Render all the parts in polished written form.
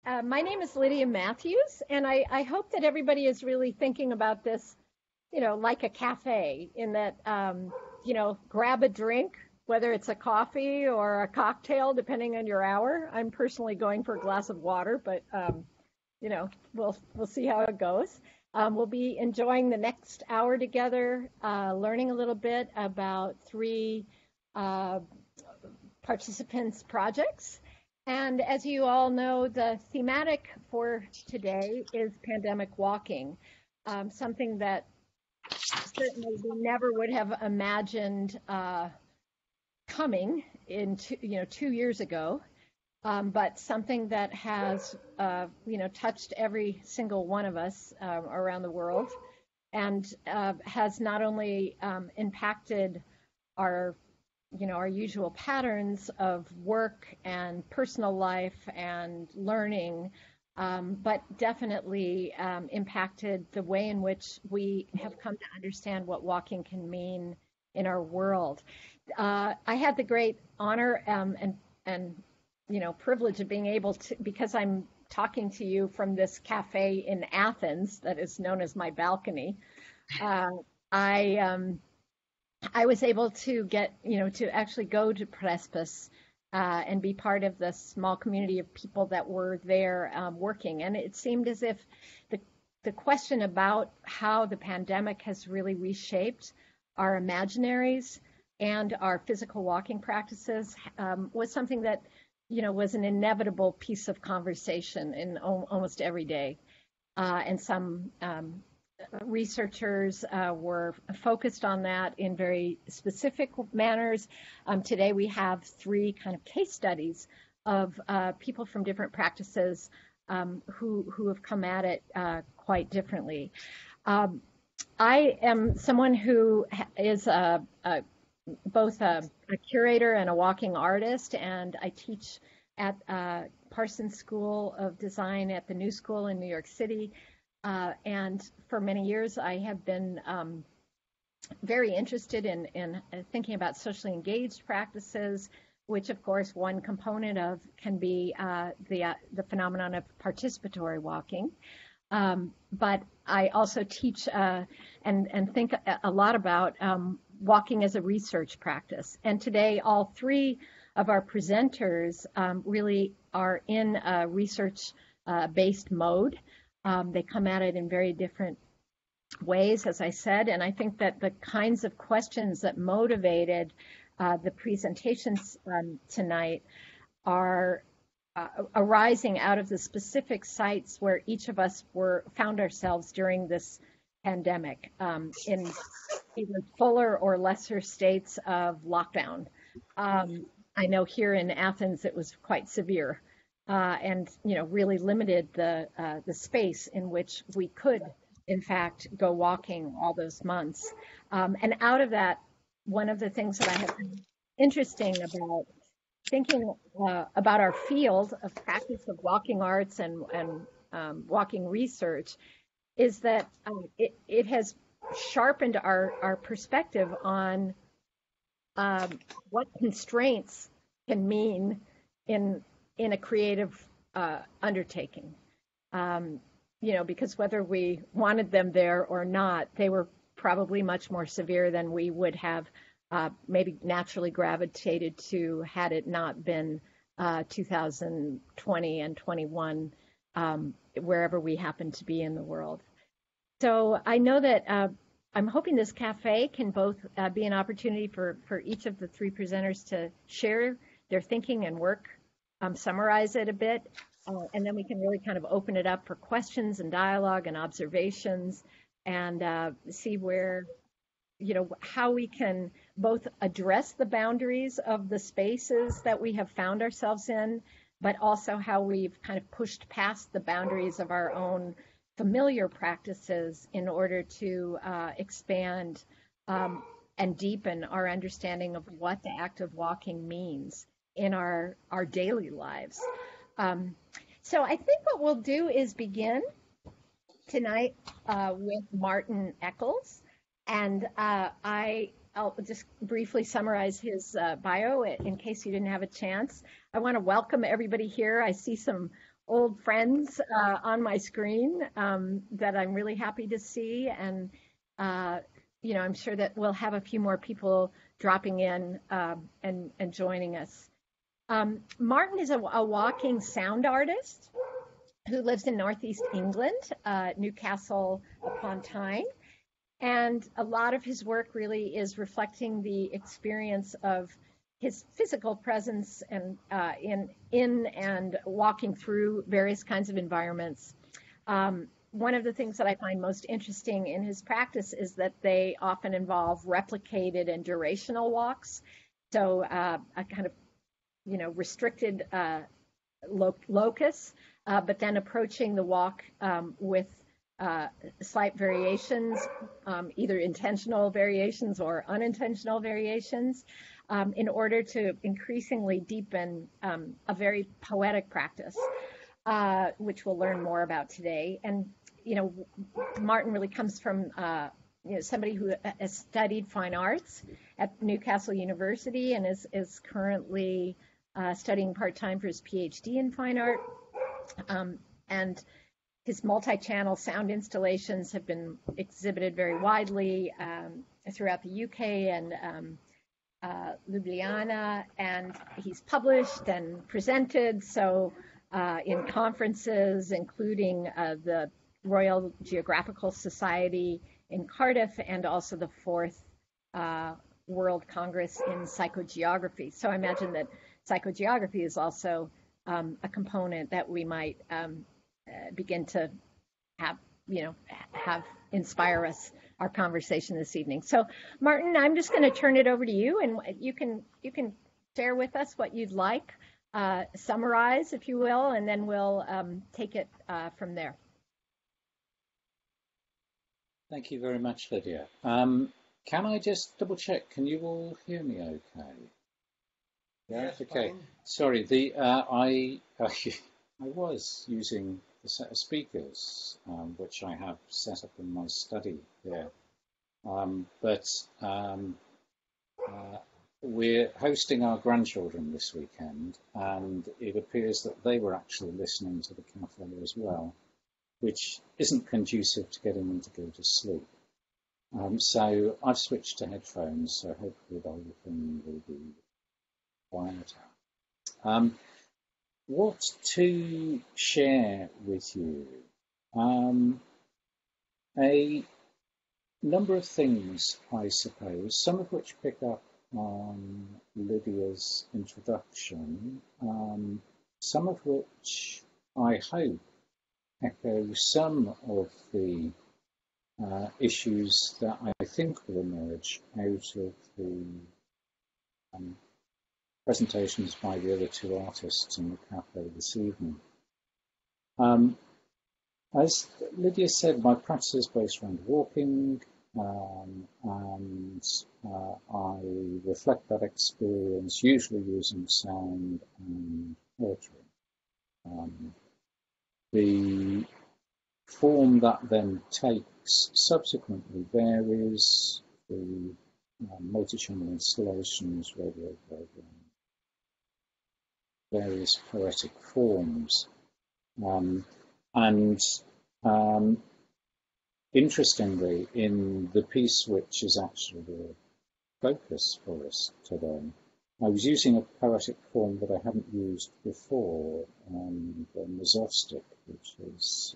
My name is Lydia Matthews, and I hope that everybody is really thinking about this, like a cafe, in that, grab a drink, whether it's a coffee or a cocktail, depending on your hour. I'm personally going for a glass of water, but, we'll see how it goes. We'll be enjoying the next hour together, learning a little bit about three uh, participants' projects. And as you all know, the thematic for today is pandemic walking, something that certainly we never would have imagined coming in 2 years ago, but something that has touched every single one of us around the world, and has not only impacted our our usual patterns of work and personal life and learning, but definitely impacted the way in which we have come to understand what walking can mean in our world. I had the great honor and privilege of being able to, because I'm talking to you from this cafe in Athens that is known as my balcony. Uh, I was able to get, to actually go to Prespes and be part of the small community of people that were there working. And it seemed as if the, the question about how the pandemic has really reshaped our imaginaries and our physical walking practices was something that, was an inevitable piece of conversation in almost every day. And some researchers were focused on that in very specific manners. Today we have three kind of case studies of people from different practices who have come at it quite differently. I am someone who is both a curator and a walking artist, and I teach at Parsons School of Design at the New School in New York City. And for many years, I have been very interested in thinking about socially engaged practices, which, of course, one component of can be the phenomenon of participatory walking. But I also teach and think a lot about walking as a research practice. And today, all three of our presenters really are in a research-based mode. They come at it in very different ways, as I said, and I think that the kinds of questions that motivated the presentations tonight are arising out of the specific sites where each of us found ourselves during this pandemic, in either fuller or lesser states of lockdown. I know here in Athens it was quite severe. And really limited the space in which we could, in fact, go walking all those months. And out of that, one of the things that I have been interesting about thinking about our field of practice of walking arts and walking research is that it has sharpened our perspective on what constraints can mean in a creative undertaking, because whether we wanted them there or not, they were probably much more severe than we would have maybe naturally gravitated to had it not been 2020 and 21, wherever we happen to be in the world. So I know that I'm hoping this cafe can both be an opportunity for each of the three presenters to share their thinking and work, summarize it a bit, and then we can really kind of open it up for questions and dialogue and observations, and see where, how we can both address the boundaries of the spaces that we have found ourselves in, but also how we've kind of pushed past the boundaries of our own familiar practices in order to expand and deepen our understanding of what the act of walking means in our daily lives. So I think what we'll do is begin tonight with Martin Eccles. And I'll just briefly summarize his bio in case you didn't have a chance. I want to welcome everybody here. I see some old friends on my screen that I'm really happy to see. And, I'm sure that we'll have a few more people dropping in and joining us. Martin is a walking sound artist who lives in Northeast England, Newcastle upon Tyne. And a lot of his work really is reflecting the experience of his physical presence and in and walking through various kinds of environments. One of the things that I find most interesting in his practice is that they often involve replicated and durational walks. So a kind of, restricted locus, but then approaching the walk with slight variations, either intentional variations or unintentional variations, in order to increasingly deepen a very poetic practice, which we'll learn more about today. And, Martin really comes from somebody who has studied fine arts at Newcastle University and is currently studying part-time for his PhD in fine art. And his multi-channel sound installations have been exhibited very widely throughout the UK and Ljubljana, and he's published and presented in conferences, including the Royal Geographical Society in Cardiff and also the 4th World Congress in Psychogeography. So I imagine that psychogeography is also a component that we might begin to have inspire our conversation this evening. So, Martin, I'm just going to turn it over to you, and you can share with us what you'd like, summarize, if you will, and then we'll take it from there. Thank you very much, Lydia. Can I just double check? Can you all hear me okay? Yeah, yes, okay. Fine. Sorry, I was using the set of speakers which I have set up in my study here, but we're hosting our grandchildren this weekend, and it appears that they were actually listening to the cafe as well, which isn't conducive to getting them to go to sleep. So I've switched to headphones, so hopefully the whole thing will be quieter. What to share with you? A number of things, I suppose, some of which pick up on Lydia's introduction, some of which I hope echo some of the issues that I think will emerge out of the presentations by the other two artists in the cafe this evening. As Lydia said, my practice is based around walking, and I reflect that experience usually using sound and poetry. The form that then takes subsequently varies. The multi-channel installations, radio programs, various poetic forms. Interestingly, in the piece which is actually the focus for us today, I was using a poetic form that I hadn't used before, the mesostic, which is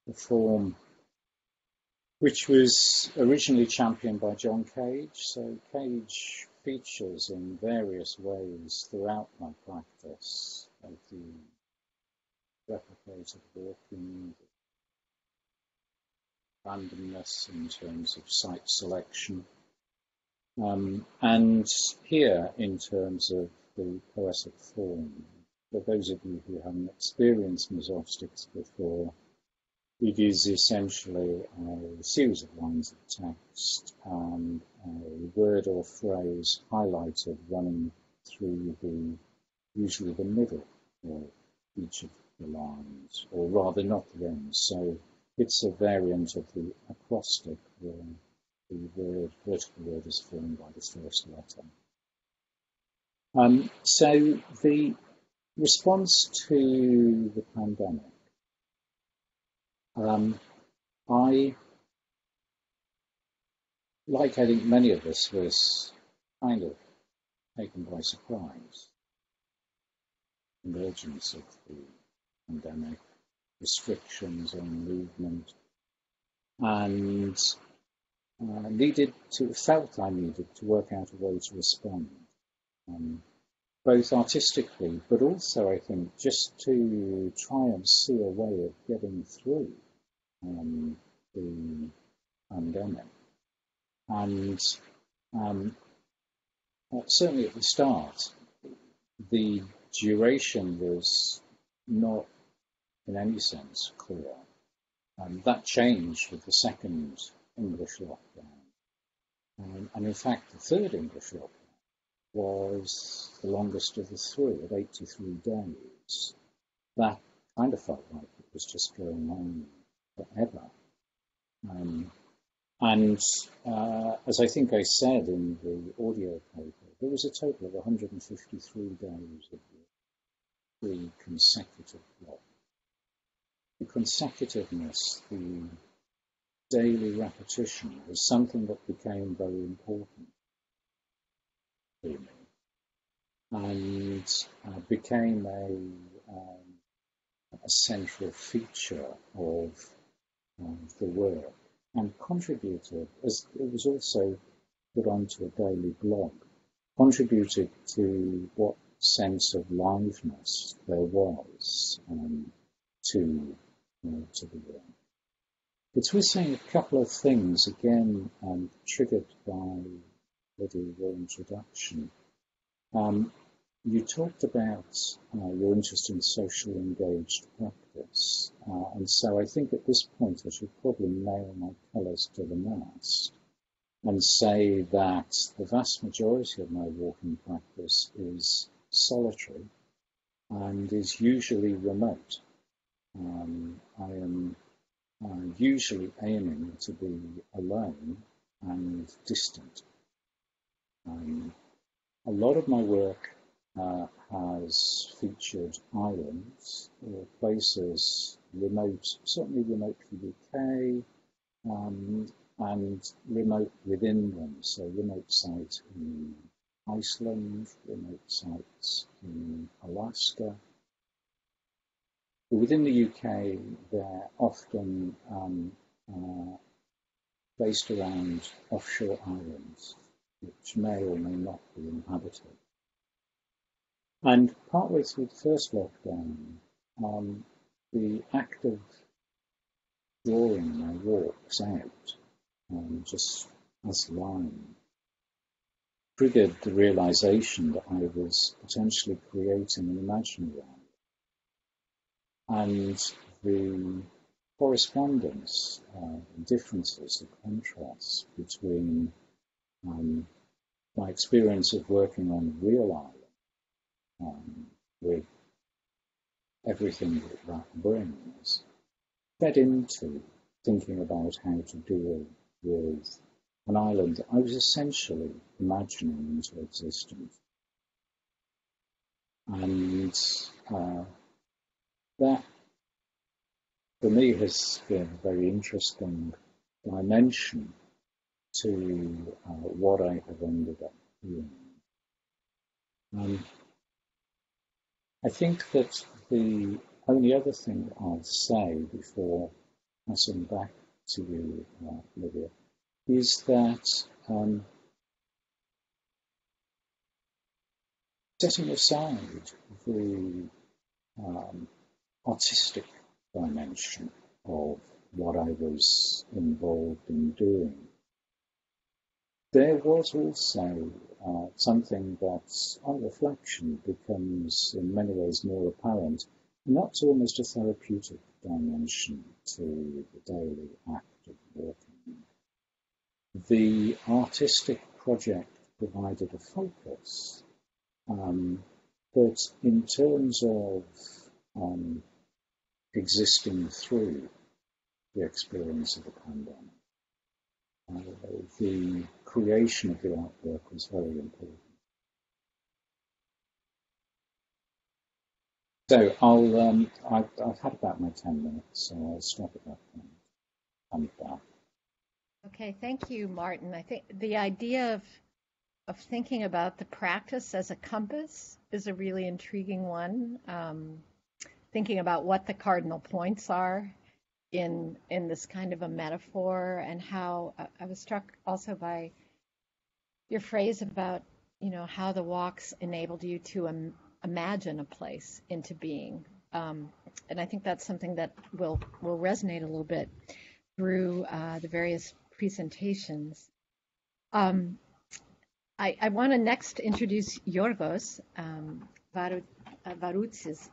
a form which was originally championed by John Cage. So Cage features in various ways throughout my practice of the replicated walking, randomness in terms of site selection, and here in terms of the poetic form. For those of you who haven't experienced mesostics before, it is essentially a series of lines of text and a word or phrase highlighted running through usually the middle of each of the lines, or rather not the end. So it's a variant of the acrostic where the vertical word is formed by the first letter. So the response to the pandemic, I, like I think many of us, was kind of taken by surprise. Emergence of the pandemic, restrictions on movement, and felt I needed to work out a way to respond, both artistically, but also I think just to try and see a way of getting through the pandemic. And certainly at the start, the duration was not in any sense clear. That changed with the second English lockdown. And in fact, the third English lockdown was the longest of the three, at 83 days. That kind of felt like it was just going on forever. As I think I said in the audio paper, there was a total of 153 days of three consecutive blocks. The consecutiveness, the daily repetition, was something that became very important to me and became a central feature of the work, and contributed, as it was also put onto a daily blog, contributed to what sense of liveness there was to the work. But we're saying a couple of things, again, triggered by Lydia, your introduction. You talked about your interest in socially engaged practice, and so I think at this point I should probably nail my colours to the mast and say that the vast majority of my walking practice is solitary and is usually remote. I am usually aiming to be alone and distant. A lot of my work has featured islands or places remote, certainly remote from the UK, and remote within them. So remote sites in Iceland, remote sites in Alaska. But within the UK, they're often based around offshore islands, which may or may not be inhabited. And partway through the first lockdown, the act of drawing my walks out, just as a line, triggered the realization that I was potentially creating an imaginary island. And the correspondence, differences, the contrasts between my experience of working on a real island, with everything that brings, fed into thinking about how to deal with an island that I was essentially imagining into existence. And that, for me, has been a very interesting dimension to what I have ended up doing. I think that the only other thing I'll say before passing back to you, Lydia, is that setting aside the artistic dimension of what I was involved in doing, there was also something that, on reflection, becomes in many ways more apparent, and that's almost a therapeutic dimension to the daily act of walking. The artistic project provided a focus, but in terms of existing through the experience of the pandemic, the creation of the artwork was very important. So I've had about my 10 minutes, so I'll stop at that point. I'm back. Okay, thank you, Martin. I think the idea of thinking about the practice as a compass is a really intriguing one. Thinking about what the cardinal points are in this kind of a metaphor, and how I was struck also by your phrase about, how the walks enabled you to imagine a place into being. And I think that's something that will resonate a little bit through the various presentations. I want to next introduce Georgios Varoutsos,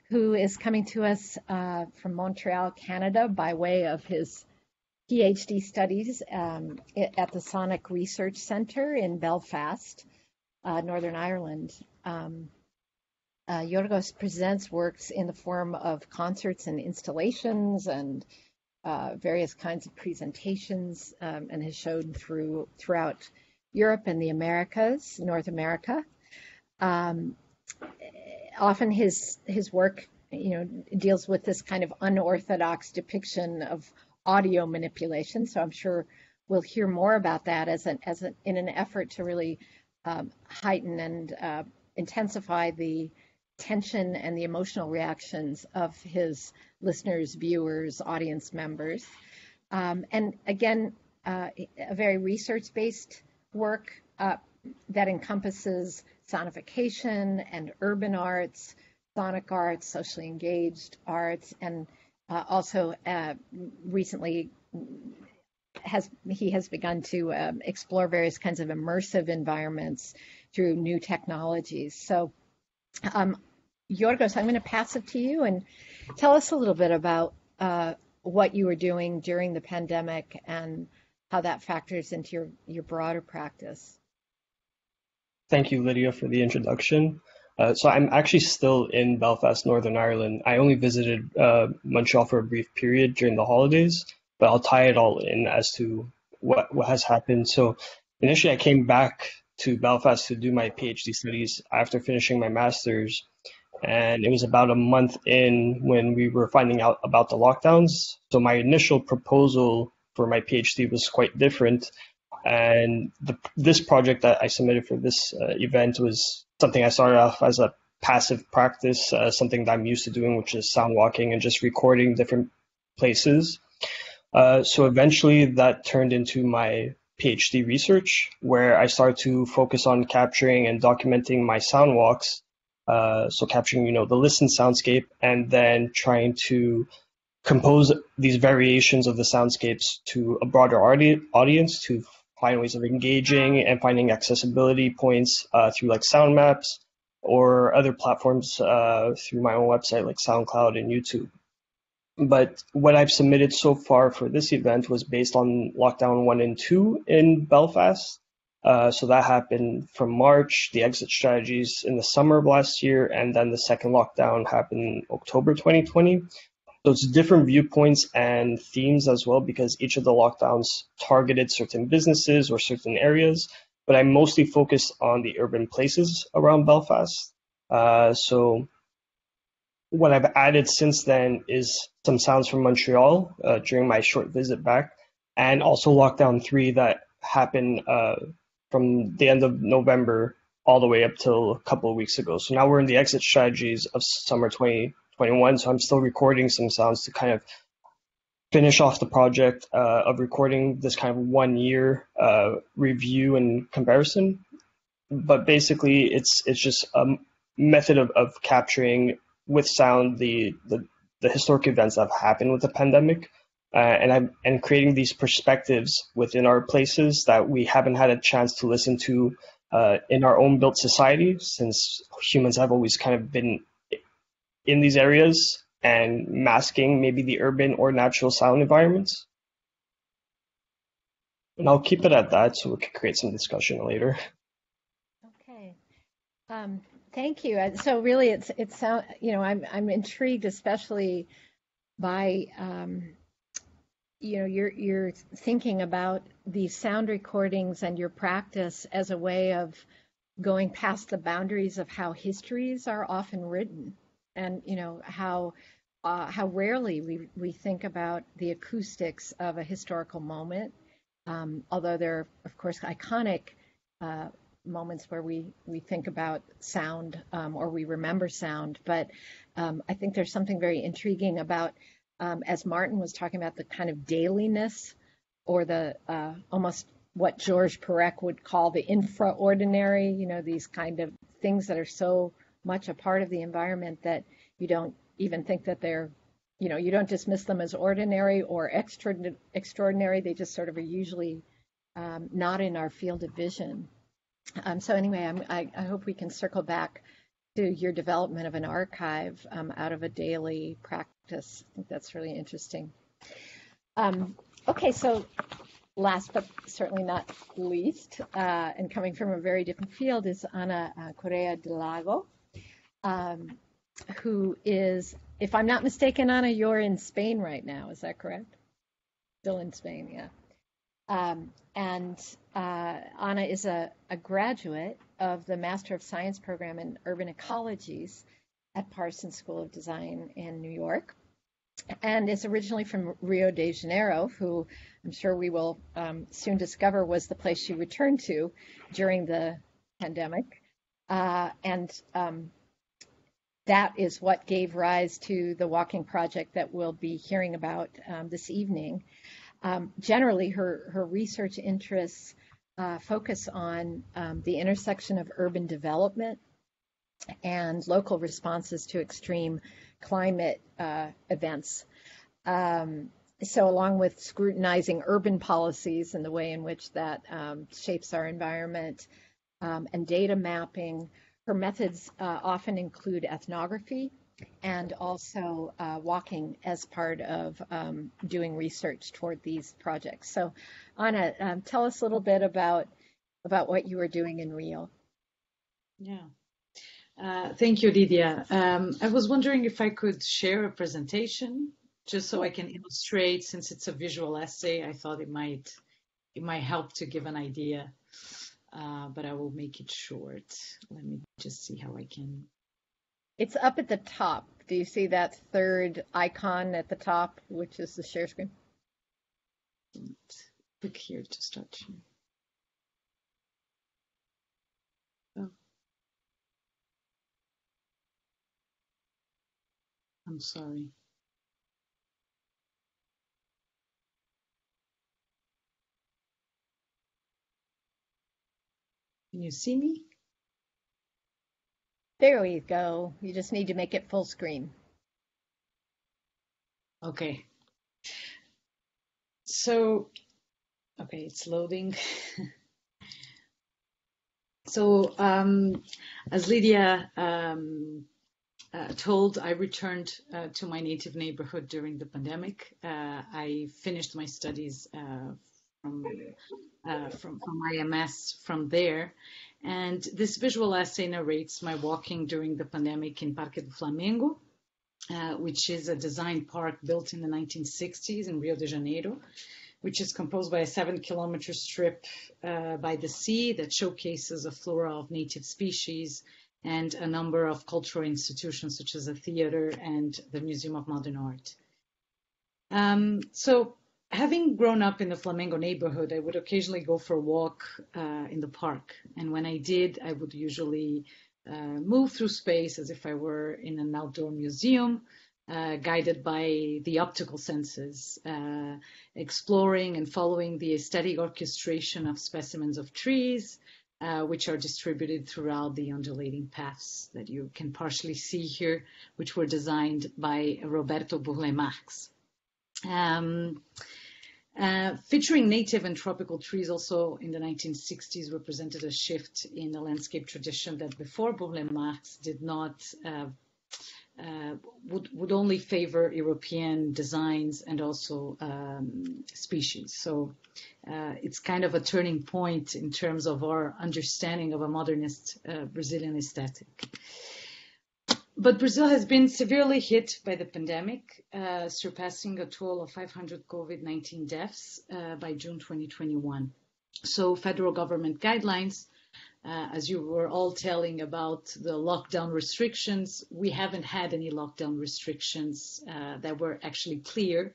who is coming to us from Montreal, Canada, by way of his PhD studies at the Sonic Research Centre in Belfast, Northern Ireland. Georgios presents works in the form of concerts and installations and various kinds of presentations, and has shown throughout Europe and the Americas, North America. Often his work, deals with this kind of unorthodox depiction of audio manipulation. So I'm sure we'll hear more about that in an effort to really heighten and intensify the tension and the emotional reactions of his listeners, viewers, audience members. And again, a very research-based work that encompasses sonification and urban arts, sonic arts, socially engaged arts, and also recently he has begun to explore various kinds of immersive environments through new technologies. So, Georgios, I'm going to pass it to you and tell us a little bit about what you were doing during the pandemic and how that factors into your broader practice. Thank you, Lydia, for the introduction. So I'm actually still in Belfast, Northern Ireland. I only visited Montreal for a brief period during the holidays, but I'll tie it all in as to what has happened. So initially, I came back to Belfast to do my PhD studies after finishing my master's, and it was about a month in when we were finding out about the lockdowns. So my initial proposal for my PhD was quite different. And this project that I submitted for this event was something I started off as a passive practice, something that I'm used to doing, which is sound walking and just recording different places. So eventually that turned into my PhD research, where I started to focus on capturing and documenting my sound walks. So capturing, the listened soundscape, and then trying to compose these variations of the soundscapes to a broader audience to find ways of engaging and finding accessibility points through like sound maps or other platforms through my own website like SoundCloud and YouTube. But what I've submitted so far for this event was based on lockdown 1 and 2 in Belfast. So that happened from March, the exit strategies in the summer of last year, and then the second lockdown happened in October 2020. So it's different viewpoints and themes as well, because each of the lockdowns targeted certain businesses or certain areas, but I mostly focused on the urban places around Belfast. So what I've added since then is some sounds from Montreal during my short visit back, and also lockdown 3 that happened from the end of November all the way up till a couple of weeks ago. So now we're in the exit strategies of summer 2021. So I'm still recording some sounds to kind of finish off the project of recording this kind of 1 year review and comparison. But basically, it's just a method of capturing with sound the historic events that have happened with the pandemic, and creating these perspectives within our places that we haven't had a chance to listen to in our own built society, since humans have always kind of been in these areas and masking maybe the urban or natural sound environments. And I'll keep it at that so we can create some discussion later. Okay. Thank you. So really, it's I'm intrigued, especially by you're thinking about these sound recordings and your practice as a way of going past the boundaries of how histories are often written, and how rarely we think about the acoustics of a historical moment, although there are, of course, iconic moments where we think about sound, or we remember sound. But I think there's something very intriguing about, as Martin was talking about, the kind of dailiness, or the almost what Georges Perec would call the infraordinary, these kind of things that are so much a part of the environment that you don't even think that they're, you don't dismiss them as ordinary or extraordinary. They just sort of are usually not in our field of vision. So anyway, I hope we can circle back to your development of an archive out of a daily practice. I think that's really interesting. Okay, so last but certainly not least, and coming from a very different field, is Ana Correa de Lago, who is, if I'm not mistaken, Ana, you're in Spain right now. Is that correct? Still in Spain, yeah. And Ana is a graduate of the Master of Science program in Urban Ecologies at Parsons School of Design in New York, and is originally from Rio de Janeiro, who I'm sure we will soon discover was the place she returned to during the pandemic. And that is what gave rise to the walking project that we'll be hearing about this evening. Generally, her research interests focus on the intersection of urban development and local responses to extreme climate events. So along with scrutinizing urban policies and the way in which that shapes our environment, and data mapping, her methods often include ethnography and also walking as part of doing research toward these projects. So Ana, tell us a little bit about what you were doing in Rio. Yeah. Thank you, Lydia. I was wondering if I could share a presentation just so I can illustrate. Since it's a visual essay, I thought it might help to give an idea, but I will make it short. Let me just see how I can. It's up at the top. Do you see that third icon at the top, which is the share screen? Click here to start sharing. Oh. I'm sorry. Can you see me? There we go. You just need to make it full screen. Okay. So, okay, it's loading. So, as Lydia told, I returned to my native neighborhood during the pandemic. I finished my studies from my MS from there. And this visual essay narrates my walking during the pandemic in Parque do Flamengo, which is a design park built in the 1960s in Rio de Janeiro, which is composed by a 7-kilometer strip by the sea that showcases a flora of native species and a number of cultural institutions such as a theater and the Museum of Modern Art. So having grown up in the Flamengo neighborhood, I would occasionally go for a walk in the park. And when I did, I would usually move through space as if I were in an outdoor museum, guided by the optical senses, exploring and following the aesthetic orchestration of specimens of trees, which are distributed throughout the undulating paths that you can partially see here, which were designed by Roberto Burle Marx. Featuring native and tropical trees also in the 1960s represented a shift in the landscape tradition that before Burle Marx did not, would only favor European designs and also species. So it's kind of a turning point in terms of our understanding of a modernist Brazilian aesthetic. But Brazil has been severely hit by the pandemic, surpassing a total of 500 COVID-19 deaths by June 2021. So federal government guidelines As you were all telling about the lockdown restrictions, we haven't had any lockdown restrictions that were actually clear.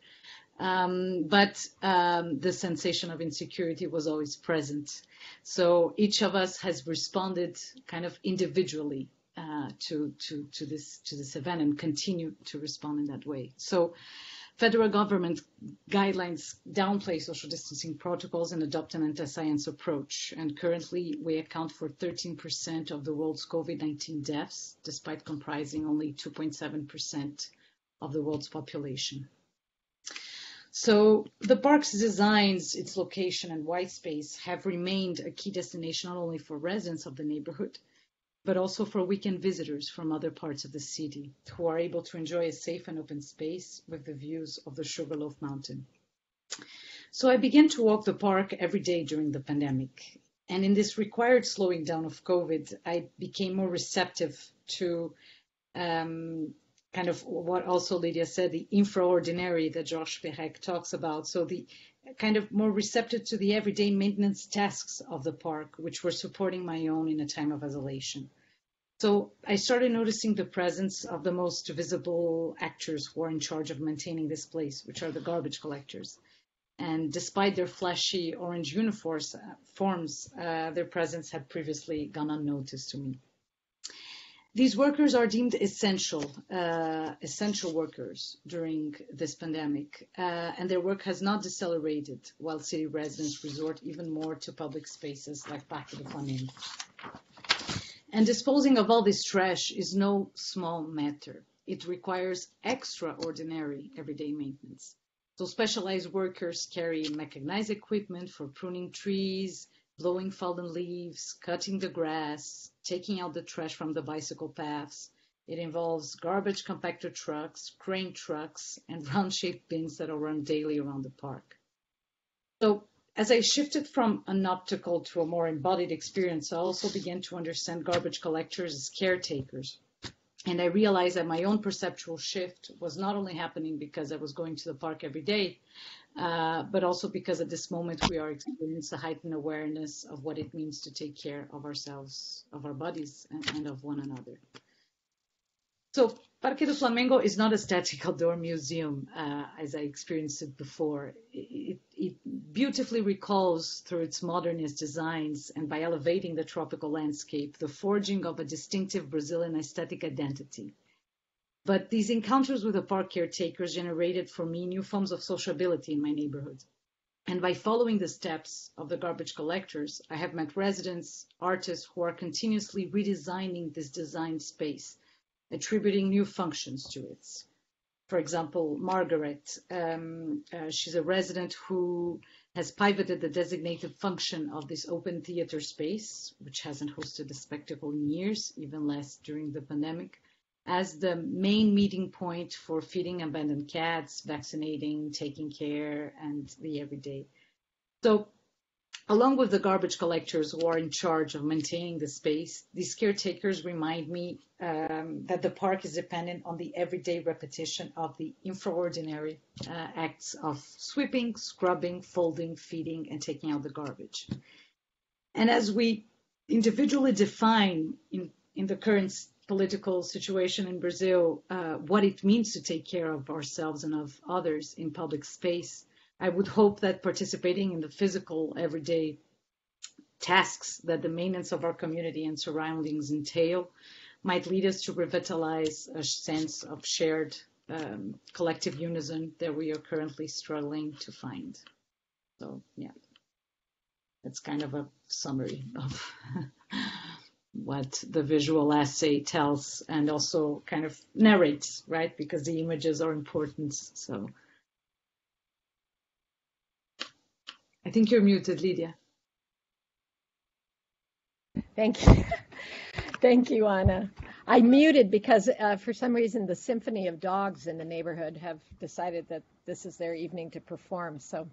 But the sensation of insecurity was always present. So each of us has responded kind of individually to this event and continue to respond in that way. So federal government guidelines downplay social distancing protocols and adopt an anti-science approach. And currently, we account for 13% of the world's COVID-19 deaths, despite comprising only 2.7% of the world's population. So the park's designs, its location and white space have remained a key destination not only for residents of the neighborhood, but also for weekend visitors from other parts of the city who are able to enjoy a safe and open space with the views of the Sugarloaf Mountain. So I began to walk the park every day during the pandemic. And in this required slowing down of COVID, I became more receptive to kind of what also Lydia said, the infraordinary that Georges Perec talks about. So the kind of more receptive to the everyday maintenance tasks of the park, which were supporting my own in a time of isolation. So I started noticing the presence of the most visible actors who are in charge of maintaining this place, which are the garbage collectors. And despite their flashy orange uniforms, their presence had previously gone unnoticed to me. These workers are deemed essential workers during this pandemic, and their work has not decelerated while city residents resort even more to public spaces like Parque do Flamengo. And disposing of all this trash is no small matter. It requires extraordinary everyday maintenance. So specialized workers carry mechanized equipment for pruning trees, blowing fallen leaves, cutting the grass, taking out the trash from the bicycle paths. It involves garbage compactor trucks, crane trucks, and round-shaped bins that are run daily around the park. So as I shifted from an optical to a more embodied experience, I also began to understand garbage collectors as caretakers. And I realized that my own perceptual shift was not only happening because I was going to the park every day, but also because at this moment we are experiencing a heightened awareness of what it means to take care of ourselves, of our bodies, and of one another. So Parque do Flamengo is not a static outdoor museum as I experienced it before. It beautifully recalls through its modernist designs and by elevating the tropical landscape, the forging of a distinctive Brazilian aesthetic identity. But these encounters with the park caretakers generated for me new forms of sociability in my neighborhood. And by following the steps of the garbage collectors, I have met residents, artists who are continuously redesigning this design space, attributing new functions to it. For example, Margaret, she's a resident who has pivoted the designated function of this open theater space, which hasn't hosted a spectacle in years, even less during the pandemic, as the main meeting point for feeding abandoned cats, vaccinating, taking care, and the everyday. So, along with the garbage collectors who are in charge of maintaining the space, these caretakers remind me that the park is dependent on the everyday repetition of the infraordinary acts of sweeping, scrubbing, folding, feeding, and taking out the garbage. And as we individually define in the current political situation in Brazil, what it means to take care of ourselves and of others in public space, I would hope that participating in the physical everyday tasks that the maintenance of our community and surroundings entail might lead us to revitalize a sense of shared collective unison that we are currently struggling to find. So, yeah, that's kind of a summary of what the visual essay tells and also kind of narrates, right? Because the images are important. So I think you're muted, Lydia. Thank you. Thank you, Anna. I muted because for some reason the symphony of dogs in the neighborhood have decided that this is their evening to perform. So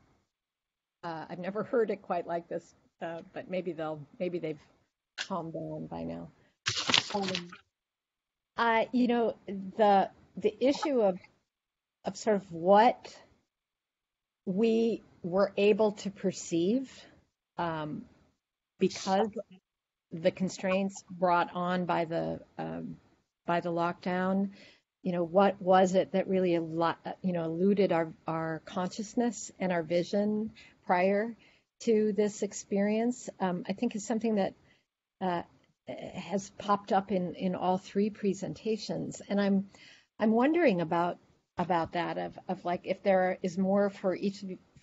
I've never heard it quite like this, but maybe they've calmed down by now. You know, the issue of sort of what we were able to perceive because the constraints brought on by the lockdown, what was it that really eluded our consciousness and our vision prior to this experience? I think is something that has popped up in all three presentations, and I'm wondering about that of like if there is more for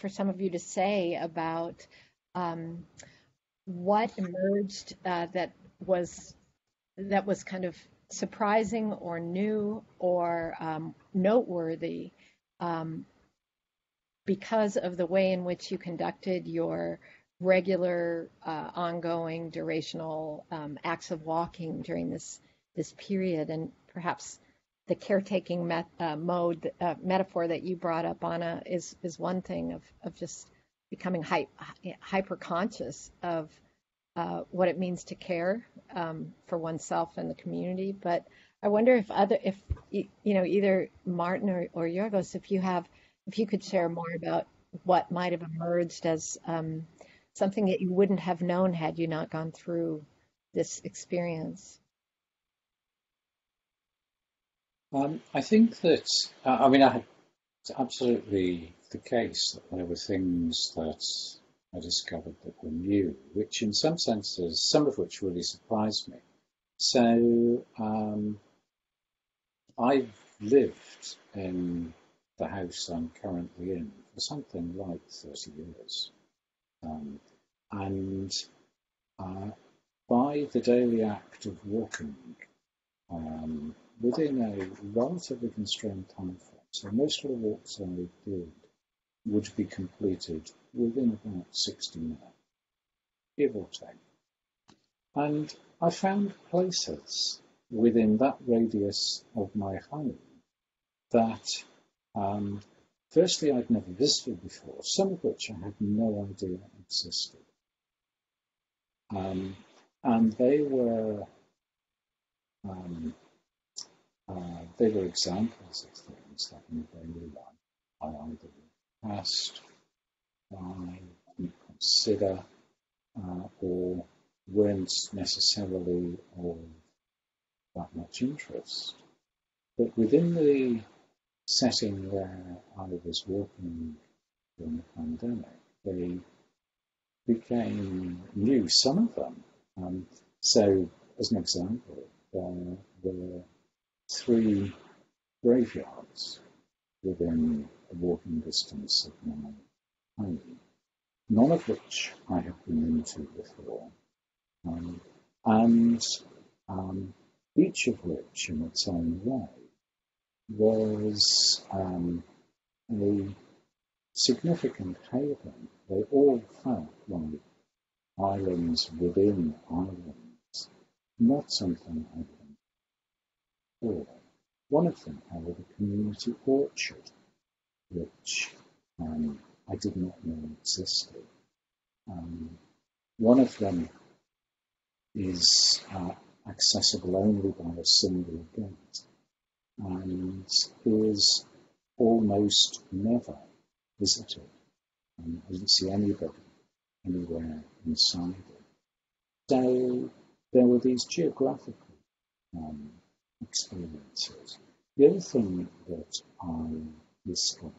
some of you to say about what emerged that was kind of surprising or new or noteworthy because of the way in which you conducted your regular ongoing durational acts of walking during this period, and perhaps the caretaking metaphor that you brought up, Anna, is one thing of just becoming hyper conscious of what it means to care for oneself and the community. But I wonder if either Martin or Georgios, if you could share more about what might have emerged as something that you wouldn't have known had you not gone through this experience. I think that, it's absolutely the case that there were things that I discovered that were new, which in some senses, some of which really surprised me. So I've lived in the house I'm currently in for something like 30 years. And by the daily act of walking, within a relatively constrained time frame, so most of the walks I did would be completed within about 60 minutes, give or take. And I found places within that radius of my home that, firstly, I'd never visited before, some of which I had no idea existed. And they were examples of things that in daily life I either passed by, didn't consider, or weren't necessarily of that much interest. But within the setting where I was working during the pandemic, they became new, some of them. So, as an example, there were 3 graveyards within a walking distance of my home, none of which I had been into before, and each of which, in its own way, was a significant haven. They all felt like islands within islands, not something I'd been before. One of them had a community orchard, which I did not know existed. One of them is accessible only by a single gate and is almost never visited. I didn't see anybody anywhere inside it. So there were these geographical experiences. The other thing that I discovered,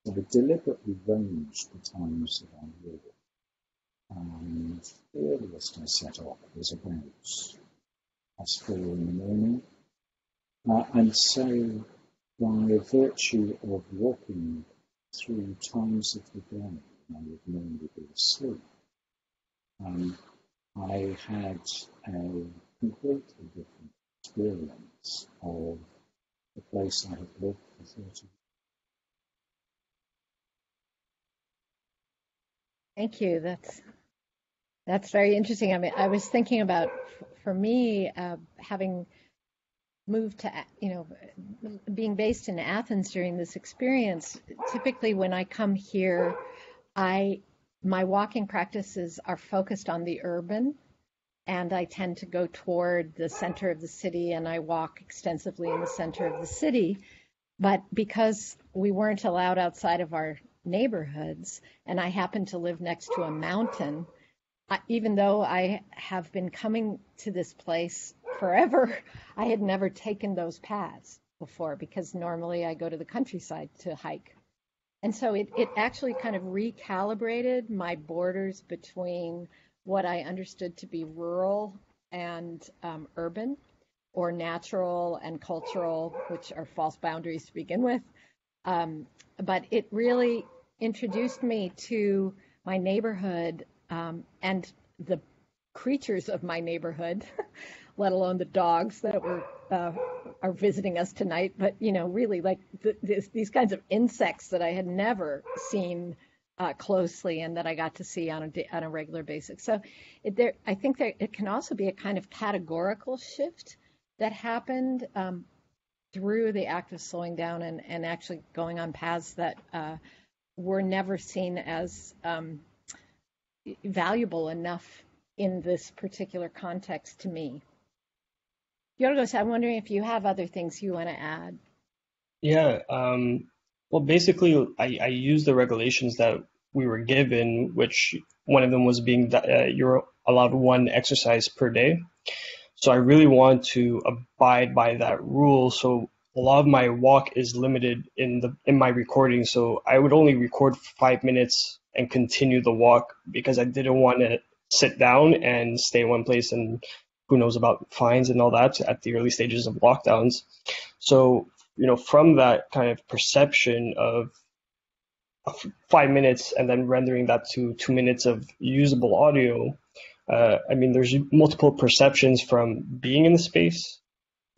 I deliberately ranged the times that I walked. And the earliest I set off was about 4 in the morning. And so, by virtue of walking through times of the day I would normally be asleep, I had a completely different experience of the place I had lived for 30 years. Thank you. That's very interesting. I mean, I was thinking about, for me, having moved to, being based in Athens during this experience. Typically, when I come here, my walking practices are focused on the urban, and I tend to go toward the center of the city, and I walk extensively in the center of the city. But because we weren't allowed outside of our neighborhoods, and I happened to live next to a mountain, even though I have been coming to this place forever, I had never taken those paths before because normally I go to the countryside to hike. And so it actually kind of recalibrated my borders between what I understood to be rural and urban, or natural and cultural, which are false boundaries to begin with. But it really introduced me to my neighborhood and the creatures of my neighborhood, let alone the dogs that are visiting us tonight. But really, like these kinds of insects that I had never seen closely, and that I got to see on a regular basis. So I think that it can also be a kind of categorical shift that happened through the act of slowing down and actually going on paths that were never seen as valuable enough in this particular context to me. Georgios, I'm wondering if you have other things you want to add. Yeah, well, basically, I used the regulations that we were given, which one of them was being that you're allowed one exercise per day. So I really want to abide by that rule. So a lot of my walk is limited in my recording. So I would only record 5 minutes and continue the walk because I didn't want to sit down and stay in one place, and who knows about fines and all that at the early stages of lockdowns. So, from that kind of perception of 5 minutes and then rendering that to 2 minutes of usable audio, there's multiple perceptions from being in the space,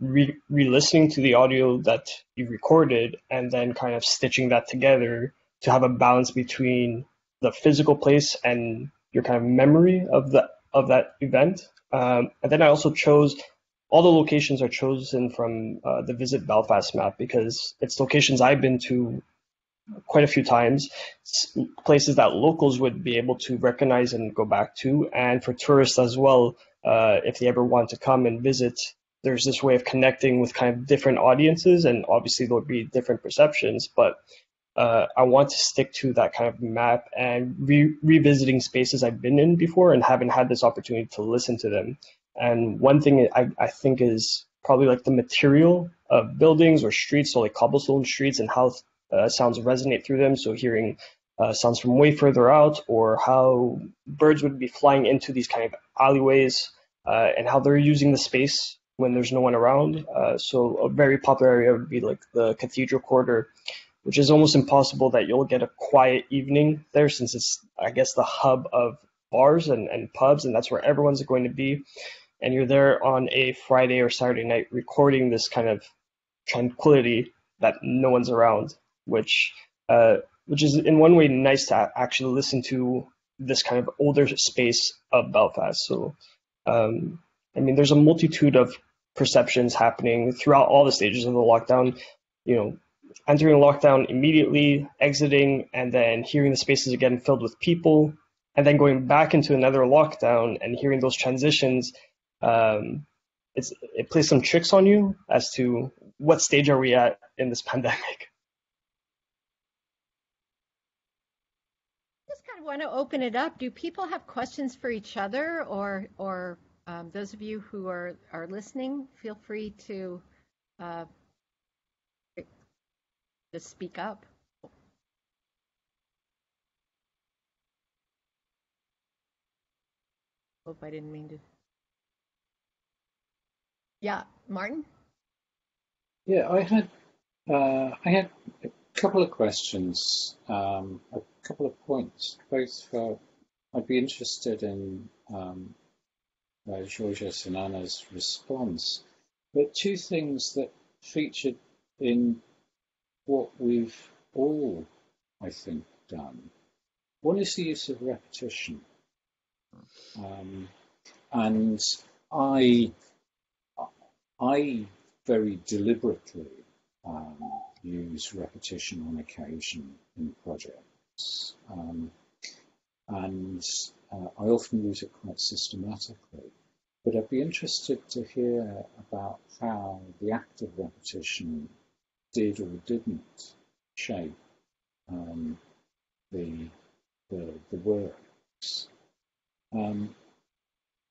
re-listening to the audio that you recorded, and then kind of stitching that together to have a balance between the physical place and your kind of memory of that event. And then I also chose all the locations are chosen from the Visit Belfast map because it's locations I've been to quite a few times, places that locals would be able to recognize and go back to, and for tourists as well, if they ever want to come and visit. There's this way of connecting with kind of different audiences, and obviously there'll be different perceptions, but I want to stick to that kind of map and revisiting spaces I've been in before and haven't had this opportunity to listen to them. And one thing I think is probably like the material of buildings or streets, so like cobblestone streets, and how sounds resonate through them. So hearing sounds from way further out, or how birds would be flying into these kind of alleyways, and how they're using the space when there's no one around. So a very popular area would be like the Cathedral Quarter, which is almost impossible that you'll get a quiet evening there, since it's, I guess, the hub of bars and pubs, and that's where everyone's going to be. And you're there on a Friday or Saturday night recording this kind of tranquility that no one's around, which is in one way nice to actually listen to this kind of older space of Belfast. So, there's a multitude of perceptions happening throughout all the stages of the lockdown. Entering lockdown immediately, exiting, and then hearing the spaces again filled with people, and then going back into another lockdown and hearing those transitions. It plays some tricks on you as to what stage are we at in this pandemic. Just kind of want to open it up. Do people have questions for each other, or those of you who are listening, feel free to just speak up. Hope I didn't mean to. Yeah, Martin? Yeah, I had a couple of questions, a couple of points. Both I'd be interested in Georgios and Anna's response. But two things that featured in what we've all, I think, done. One is the use of repetition, and I very deliberately use repetition on occasion in projects, and I often use it quite systematically. But I'd be interested to hear about how the act of repetition did or didn't shape the works. Um,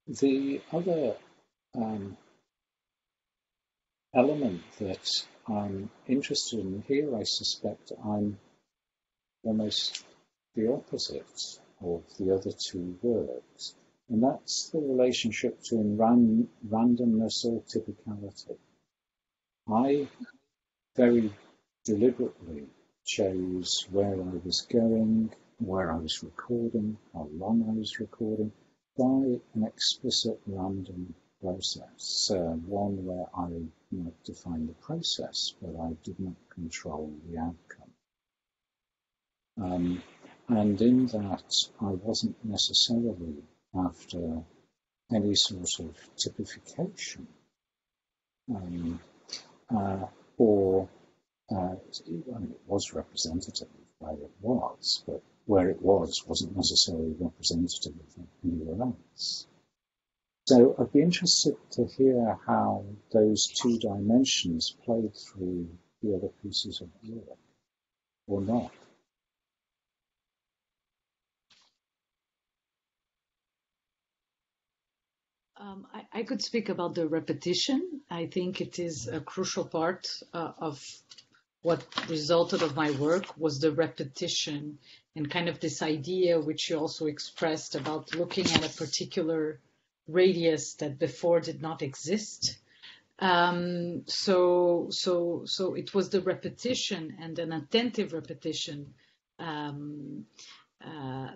the other element that I'm interested in here, I suspect I'm almost the opposite of the other two words, and that's the relationship between randomness or typicality. I very deliberately chose where I was going, where I was recording, how long I was recording, by an explicit random process, one where I might define the process, but I did not control the outcome. And in that, I wasn't necessarily after any sort of typification, or I mean, it was representative of where it was, but where it was wasn't necessarily representative of anywhere else. So I'd be interested to hear how those two dimensions played through the other pieces of work, or not. I could speak about the repetition. I think it is a crucial part of what resulted of my work was the repetition and kind of this idea which you also expressed about looking at a particular radius that before did not exist. So it was the repetition and an attentive repetition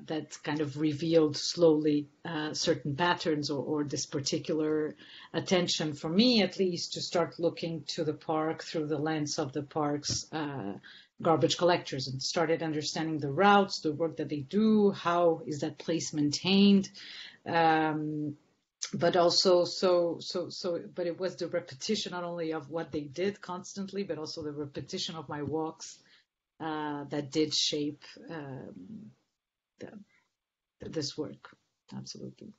that kind of revealed slowly certain patterns or this particular attention, for me at least, to start looking to the park through the lens of the park's garbage collectors, and started understanding the routes, the work that they do, how is that place maintained, but also but it was the repetition not only of what they did constantly, but also the repetition of my walks that did shape this work. Absolutely.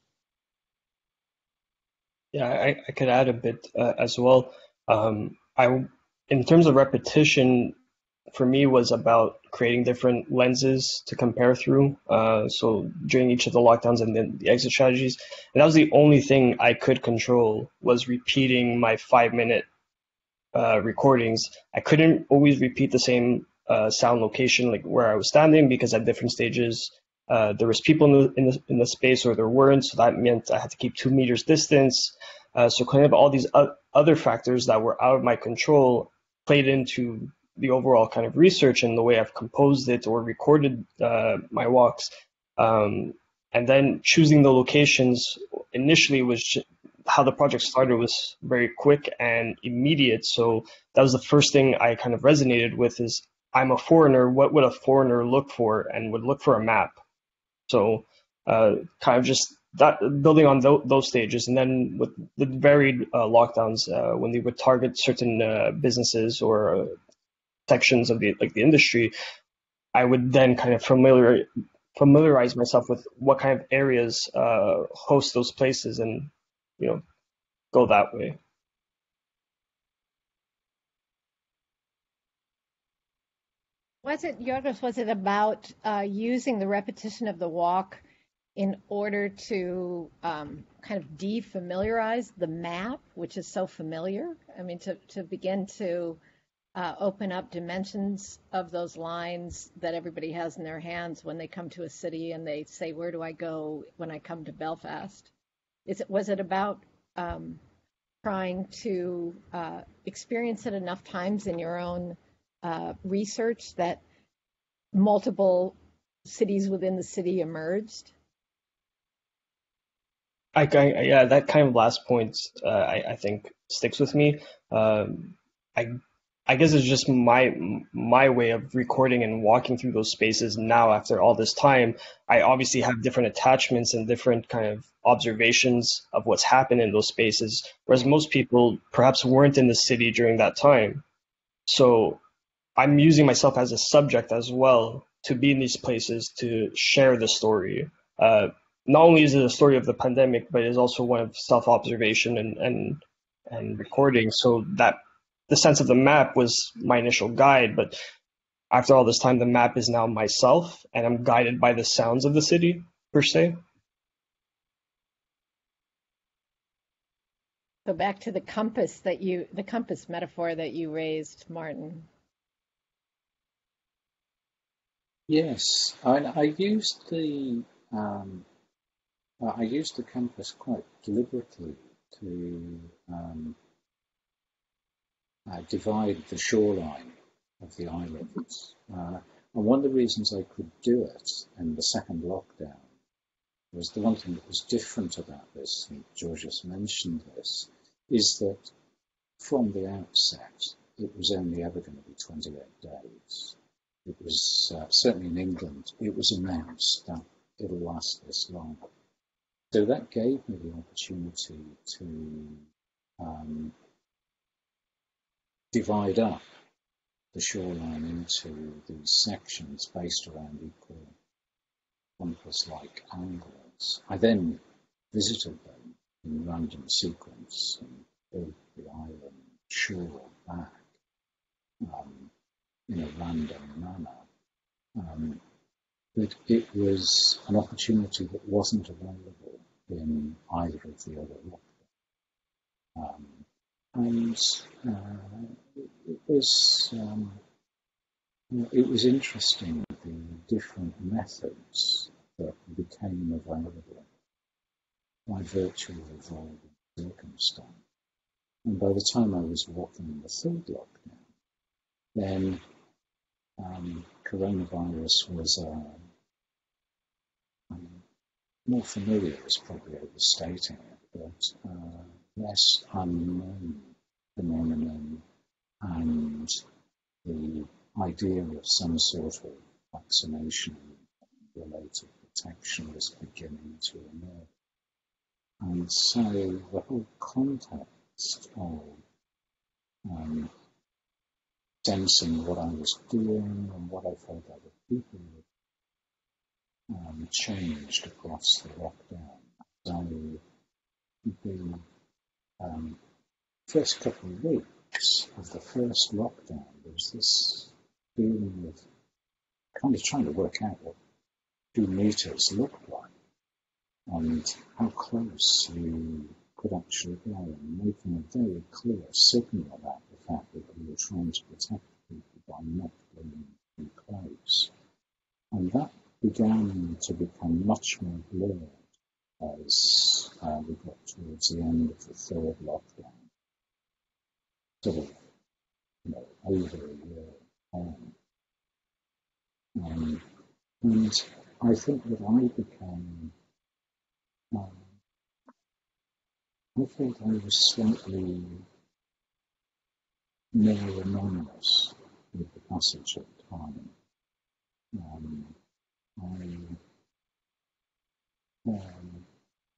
Yeah, I could add a bit as well. In terms of repetition, for me was about creating different lenses to compare through. So during each of the lockdowns and then the exit strategies, and that was the only thing I could control, was repeating my 5-minute recordings. I couldn't always repeat the same sound location, like where I was standing, because at different stages there was people in the space or there weren't, so that meant I had to keep 2 meters distance. So kind of all these other factors that were out of my control played into the overall kind of research and the way I've composed it or recorded my walks. And then choosing the locations initially was how the project started was very quick and immediate. So that was the first thing I kind of resonated with is, I'm a foreigner. What would a foreigner look for? And would look for a map. So kind of just that, building on those stages. And then with the varied lockdowns, when they would target certain businesses or sections of the industry, I would then kind of familiarize myself with what kind of areas host those places, and go that way. Georgios, was it about using the repetition of the walk in order to kind of defamiliarize the map, which is so familiar? I mean, to begin to open up dimensions of those lines that everybody has in their hands when they come to a city and they say, where do I go when I come to Belfast? Was it about trying to experience it enough times in your own research that multiple cities within the city emerged? Yeah, that kind of last point, I think sticks with me. I guess it's just my way of recording and walking through those spaces now after all this time. I obviously have different attachments and different kind of observations of what's happened in those spaces, whereas most people perhaps weren't in the city during that time. So I'm using myself as a subject as well to be in these places to share the story. Not only is it a story of the pandemic, but it is also one of self-observation and recording. So that the sense of the map was my initial guide, but after all this time, the map is now myself, and I'm guided by the sounds of the city per se. So back to the compass metaphor that you raised, Martin. Yes, I used the compass quite deliberately to divide the shoreline of the islands. And one of the reasons I could do it in the second lockdown was the one thing that was different about this, and Georgios mentioned this, is that from the outset, it was only ever going to be 28 days. It was, certainly in England, it was announced that it'll last this long. So that gave me the opportunity to divide up the shoreline into these sections based around equal compass-like angles. I then visited them in random sequence and built the island shore back in a random manner. But it was an opportunity that wasn't available in either of the other lockdowns. And it was interesting the different methods that became available by virtue of evolving circumstance. And by the time I was walking in the third lockdown, then coronavirus was more familiar is probably overstating it, but less unknown phenomenon, and the idea of some sort of vaccination related protection was beginning to emerge. And so the whole context of sensing what I was doing and what I felt other people were changed across the lockdown. So the first couple of weeks of the first lockdown, there was this feeling of kind of trying to work out what 2 meters looked like and how close you could actually go, and making a very clear signal about the fact that we were trying to protect people by not being too close. And that began to become much more blurred as we got towards the end of the third lockdown, sort of, over a year on. And I think that I became, I felt I was slightly more anonymous with the passage of time.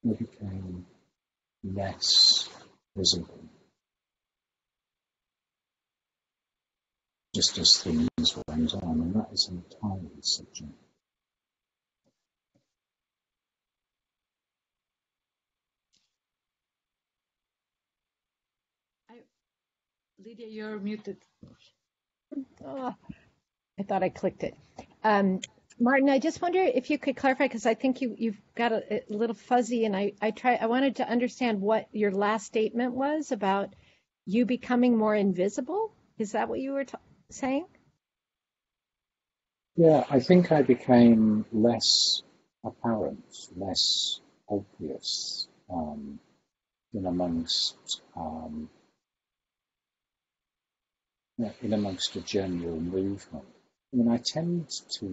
I became less visible, just as things went on, and that is entirely subjective. Lydia, you're muted. Oh, I thought I clicked it. Martin, I just wonder if you could clarify, because I think you've got a little fuzzy, and I wanted to understand what your last statement was about you becoming more invisible. Is that what you were saying? Yeah, I think I became less apparent, less obvious in amongst a general movement. I mean, I tend to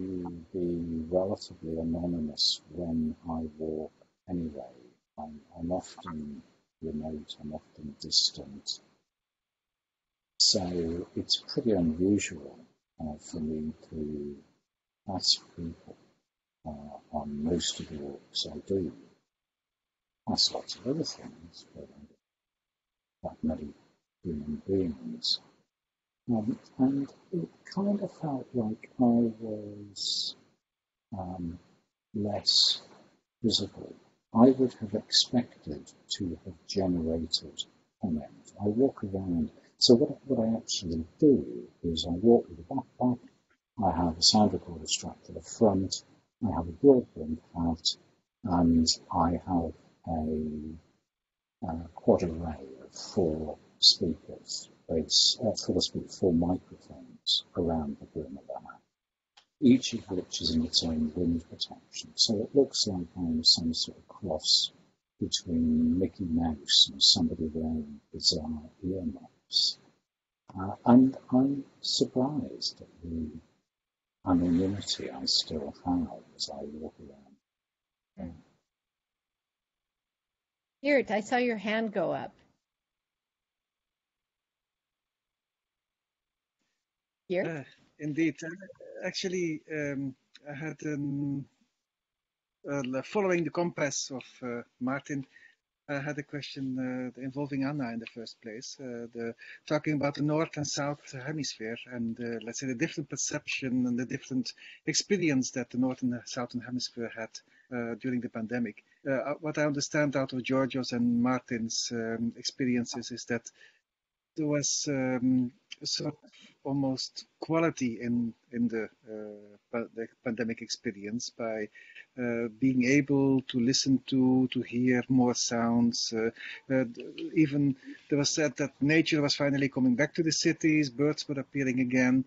be relatively anonymous when I walk anyway. I'm often remote, I'm often distant. So it's pretty unusual for me to ask people on most of the walks I do. Ask lots of other things, but like many human beings. And it kind of felt like I was less visible. I would have expected to have generated comment. I walk around. So what I actually do is I walk with a backpack. I have a sound recorder strapped to the front. I have a broadband hat, and I have a quad array of four speakers, four microphones around the brim of the hat, each of which is in its own wind protection. So it looks like I'm some sort of cross between Mickey Mouse and somebody wearing bizarre earmuffs. And I'm surprised at the anonymity I still have as I walk around. Geert, I saw your hand go up. Geert? Indeed. Actually, I had following the compass of Martin, I had a question involving Anna in the first place, talking about the North and South Hemisphere and let's say the different perception and the different experience that the North and the Southern Hemisphere had during the pandemic. What I understand out of Georgios and Martin's experiences is that there was a sort of almost quality in the pandemic experience by being able to listen to hear more sounds. Even there was said that nature was finally coming back to the cities, birds were appearing again.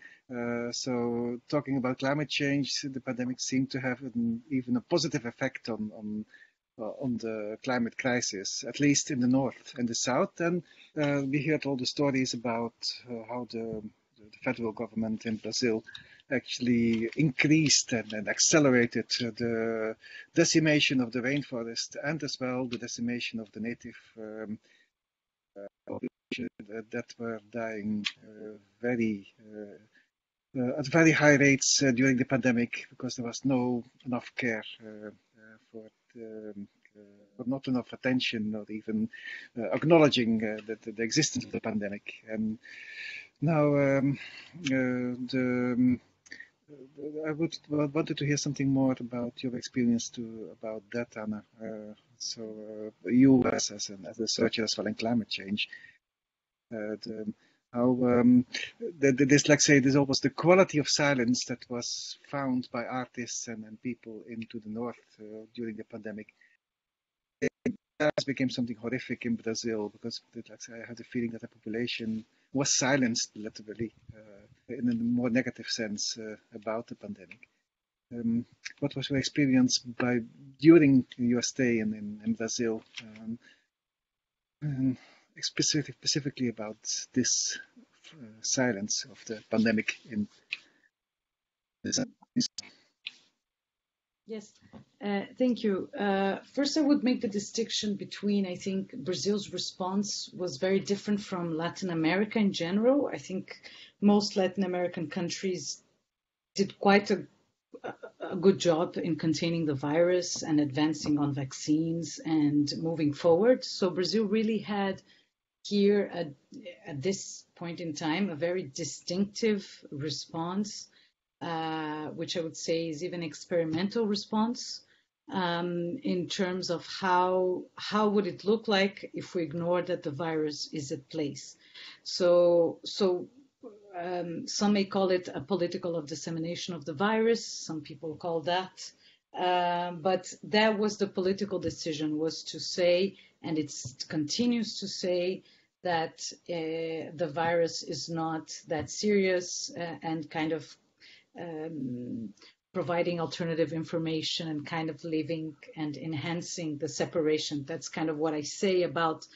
So talking about climate change, the pandemic seemed to have even a positive effect on the climate crisis, at least in the north and the south. And we heard all the stories about how the federal government in Brazil actually increased and accelerated the decimation of the rainforest and as well the decimation of the native population that were dying at very high rates during the pandemic because there was enough care not enough attention or even acknowledging the existence of the pandemic. And now I wanted to hear something more about your experience about that, Anna. So you as a researcher as well in climate change, how there's almost the quality of silence that was found by artists and people into the north during the pandemic. It became something horrific in Brazil because I had the feeling that the population was silenced literally in a more negative sense about the pandemic. What was your experience during your stay in Brazil, specifically about this silence of the pandemic in this? Yes, thank you. First, I would make the distinction between, I think, Brazil's response was very different from Latin America in general. I think most Latin American countries did quite a good job in containing the virus and advancing on vaccines and moving forward. So Brazil really had here at this point in time a very distinctive response, which I would say is even experimental response in terms of how would it look like if we ignore that the virus is at place. So some may call it a political of dissemination of the virus. Some people call that. But that was the political decision, was to say, and it continues to say, that the virus is not that serious and kind of providing alternative information and kind of living and enhancing the separation. That's kind of what I say about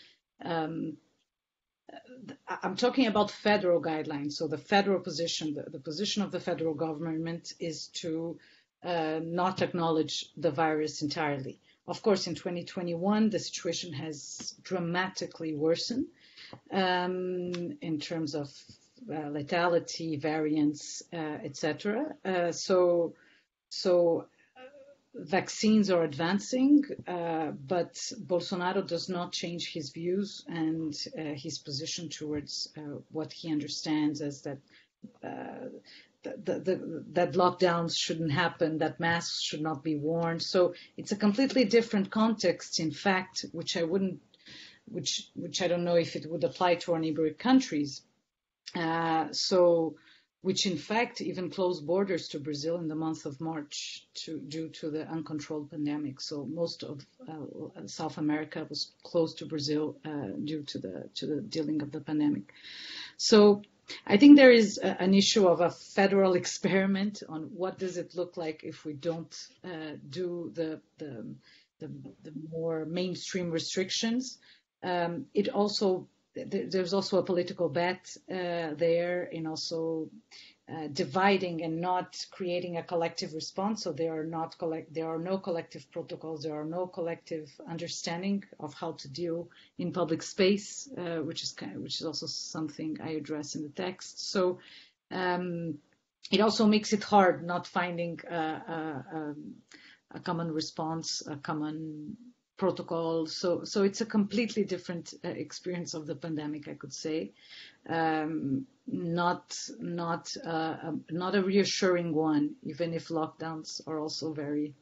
I'm talking about federal guidelines. So the federal position, the position of the federal government is to not acknowledge the virus entirely. Of course, in 2021, the situation has dramatically worsened in terms of lethality, variants, etc. So vaccines are advancing, but Bolsonaro does not change his views and his position towards what he understands as that that lockdowns shouldn't happen, that masks should not be worn. So it's a completely different context, in fact, which I don't know if it would apply to our neighboring countries. So which in fact even closed borders to Brazil in the month of March due to the uncontrolled pandemic. So most of South America was closed to Brazil due to the dealing of the pandemic. So I think there is an issue of a federal experiment on what does it look like if we don't do the more mainstream restrictions. There's also a political bet there in also dividing and not creating a collective response. So there are no collective protocols, there are no collective understanding of how to deal in public space, which is also something I address in the text. So it also makes it hard not finding a common response, a common protocol. So it's a completely different experience of the pandemic, I could say. Not a reassuring one, even if lockdowns are also very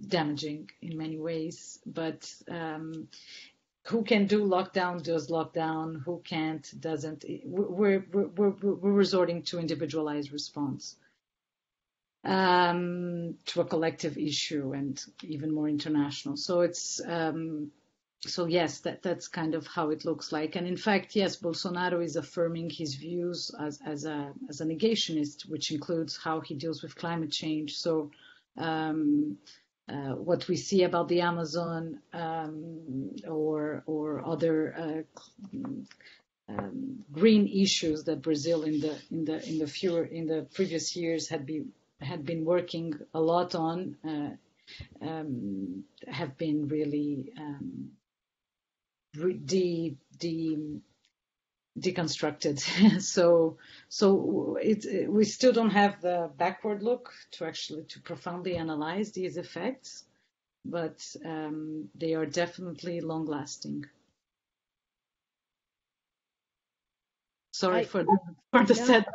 damaging in many ways. But who can do lockdown does lockdown. Who can't doesn't. We're resorting to individualized response to a collective issue and even more international. So it's so yes, that's kind of how it looks like. And in fact, yes, Bolsonaro is affirming his views as a negationist, which includes how he deals with climate change. So what we see about the Amazon or other green issues that Brazil in the previous years had been working a lot on have been really deconstructed. so we still don't have the backward look to profoundly analyze these effects, but they are definitely long lasting. Sorry for the setback.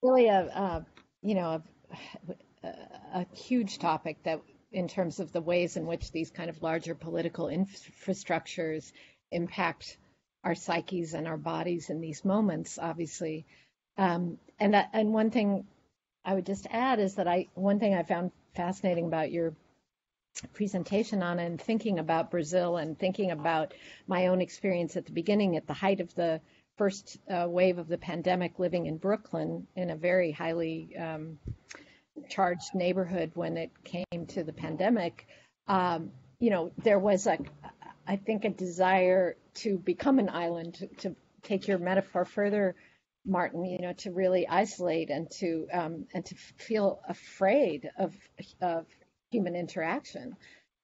Really a huge topic that in terms of the ways in which these kind of larger political infrastructures impact our psyches and our bodies in these moments, obviously. And one thing I would just add is that one thing I found fascinating about your presentation on and thinking about Brazil and thinking about my own experience at the beginning, at the height of the first wave of the pandemic, living in Brooklyn in a very highly charged neighborhood when it came to the pandemic, there was I think a desire to become an island, to take your metaphor further, Martin, to really isolate and to feel afraid of human interaction.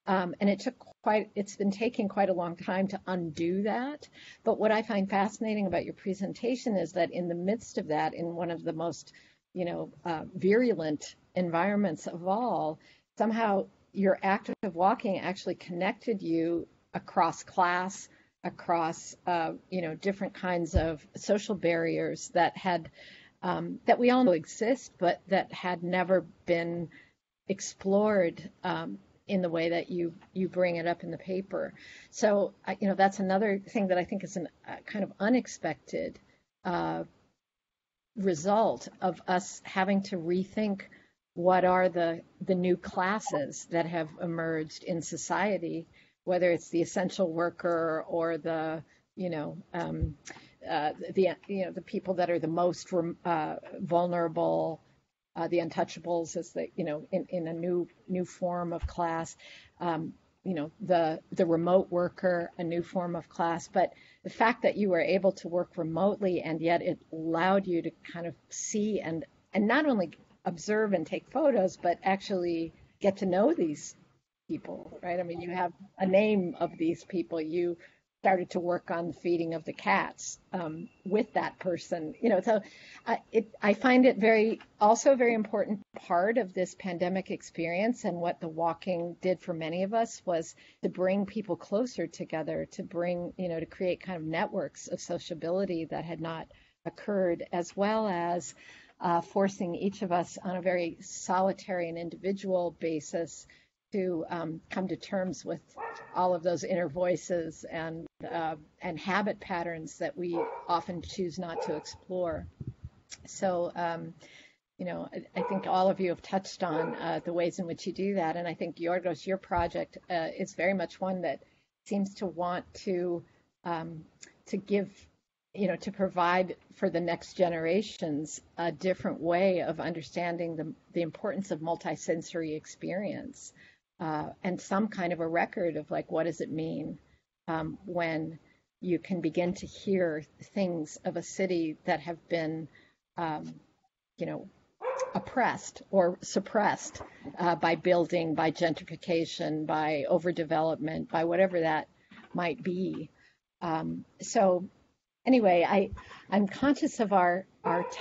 And it's been taking quite a long time to undo that. But what I find fascinating about your presentation is that in the midst of that, in one of the most virulent environments of all, somehow your act of walking actually connected you across class, across different kinds of social barriers that we all know exist, but that had never been explored in the way that you bring it up in the paper. So that's another thing that I think is a kind of unexpected result of us having to rethink what are the new classes that have emerged in society, whether it's the essential worker or the people that are the most vulnerable, the untouchables, as in a new form of class, the remote worker, a new form of class. But the fact that you were able to work remotely and yet it allowed you to kind of see and not only observe and take photos, but actually get to know these people, right? I mean, you have a name of these people. You started to work on the feeding of the cats with that person, so I find it also a very important part of this pandemic experience. And what the walking did for many of us was to bring people closer together, to create kind of networks of sociability that had not occurred, as well as forcing each of us on a very solitary and individual basis to come to terms with all of those inner voices and and habit patterns that we often choose not to explore. So, I think all of you have touched on the ways in which you do that. And I think, Georgios, your project is very much one that seems to want to give, to provide for the next generations a different way of understanding the importance of multisensory experience, and some kind of a record of like, what does it mean when you can begin to hear things of a city that have been, oppressed or suppressed by building, by gentrification, by overdevelopment, by whatever that might be. So anyway, I'm conscious of our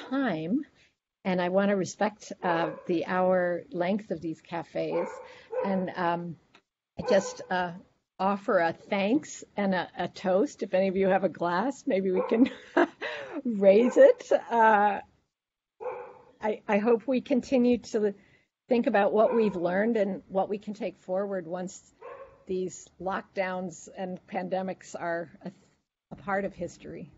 time, and I want to respect the hour length of these cafes, and I just offer a thanks and a toast. If any of you have a glass, maybe we can raise it. I hope we continue to think about what we've learned and what we can take forward once these lockdowns and pandemics are a part of history.